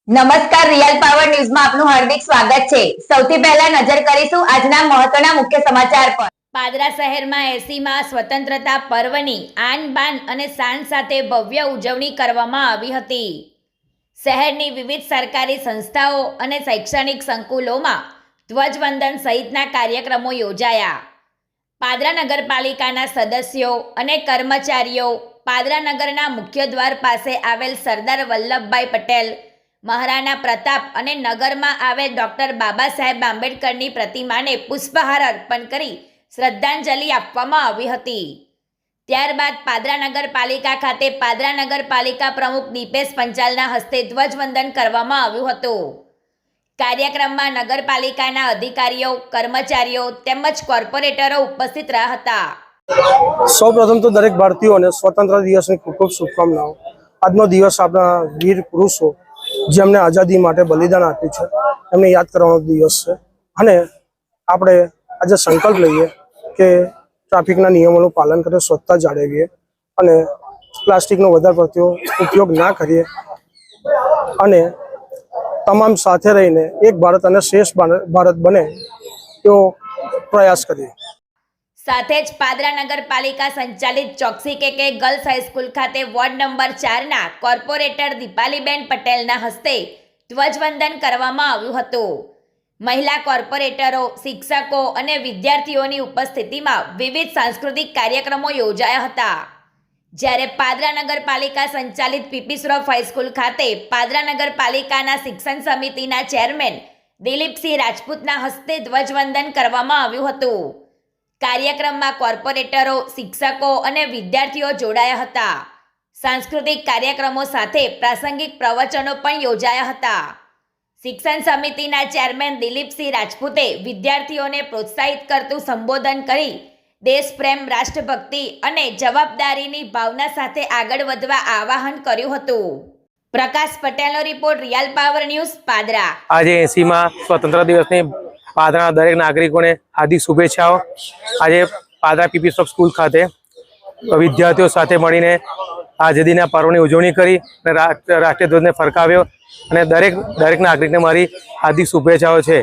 નમસ્કાર, real power ન્યૂઝમાં આપનું હાર્દિક સ્વાગત છે। સૌથી પહેલા નજર કરીશું આજના મહત્વના મુખ્ય સમાચાર પર। પાદરા શહેરમાં 80માં સ્વતંત્રતા પર્વની આન બાન અને શાન સાથે ભવ્ય ઉજવણી કરવામાં આવી હતી। શહેરની વિવિધ સરકારી સંસ્થાઓ અને શૈક્ષણિક સંકુલોમાં ધ્વજવંદન સહિતના કાર્યક્રમો યોજાયા। પાદરા નગરપાલિકાના સદસ્યો અને કર્મચારીઓ પાદરા નગરના મુખ્ય દ્વાર પાસે આવેલ સરદાર વલ્લભભાઈ પટેલ, મહારાણા પ્રતાપ અને નગરમાં આવેલ ડૉક્ટર બાબા સાહેબ આંબેડકરની પ્રતિમાને પુષ્પહાર અર્પણ કરી શ્રદ્ધાંજલિ આપવામાં આવી હતી। ત્યારબાદ પાદરા નગરપાલિકા ખાતે પાદરા નગરપાલિકા પ્રમુખ દીપેશ પંચાલના હસ્તે ધ્વજવંદન કરવામાં આવ્યું હતું। કાર્યક્રમમાં નગરપાલિકાના અધિકારીઓ, કર્મચારીઓ તેમજ કોર્પોરેટરો ઉપસ્થિત રહ્યા હતા। સૌપ્રથમ તો દરેક ભારતીયોને સ્વતંત્ર દિવસની ખૂબ ખૂબ શુભકામનાઓ। આજનો દિવસ આપણા વીર પુરુષો જેમણે આઝાદી માટે બલિદાન આપ્યું છે એમને યાદ કરવાનો દિવસ છે અને આપણે આજે સંકલ્પ લઈએ કે ટ્રાફિકના નિયમોનું પાલન કરીએ, સ્વચ્છતા જાળવીએ અને પ્લાસ્ટિકનો વધારે પડતો ઉપયોગ ના કરીએ અને તમામ સાથે રહીને એક ભારત અને શ્રેષ્ઠ ભારત બને એવો પ્રયાસ કરીએ। સાથે જ પાદરા નગરપાલિકા સંચાલિત ચોકસી કે ગર્લ્સ હાઈસ્કૂલ ખાતે વોર્ડ નંબર 4ના કોર્પોરેટર દીપાલીબેન પટેલના હસ્તે ધ્વજવંદન કરવામાં આવ્યું હતું। મહિલા કોર્પોરેટરો, શિક્ષકો અને વિદ્યાર્થીઓની ઉપસ્થિતિમાં વિવિધ સાંસ્કૃતિક કાર્યક્રમો યોજાયા હતા। જ્યારે પાદરા નગરપાલિકા સંચાલિત પીપી શ્રોફ હાઈસ્કૂલ ખાતે પાદરા નગરપાલિકાના શિક્ષણ સમિતિના ચેરમેન દિલીપસિંહ રાજપૂતના હસ્તે ધ્વજવંદન કરવામાં આવ્યું હતું। કાર્યક્રમમાં કોર્પોરેટરો, શિક્ષકો અને વિદ્યાર્થીઓ જોડાયા હતા। સાંસ્કૃતિક કાર્યક્રમો સાથે પ્રાસંગિક પ્રવચનો પણ યોજાયા હતા। શિક્ષણ સમિતિના ચેરમેન દિલીપસિંહ રાજપૂતે વિદ્યાર્થીઓને પ્રોત્સાહિત કરતું સંબોધન કરી દેશપ્રેમ, રાષ્ટ્રભક્તિ અને જવાબદારીની ભાવના સાથે આગળ વધવા આહ્વાન કર્યું હતું। પ્રકાશ પટેલનો report, real power news, Padra. આજે 80માં સ્વતંત્ર દિવસની પાદરાના દરેક નાગરિકોને હાર્દિક શુભેચ્છાઓ। આજે પાદરા પીપી શ્રોફ સ્કૂલ ખાતે વિદ્યાર્થીઓ સાથે મળીને આઝાદીના પર્વની ઉજવણી કરી અને રાષ્ટ્રીય ધ્વજને ફરકાવ્યો અને દરેક નાગરિકને મારી હાર્દિક શુભેચ્છાઓ છે।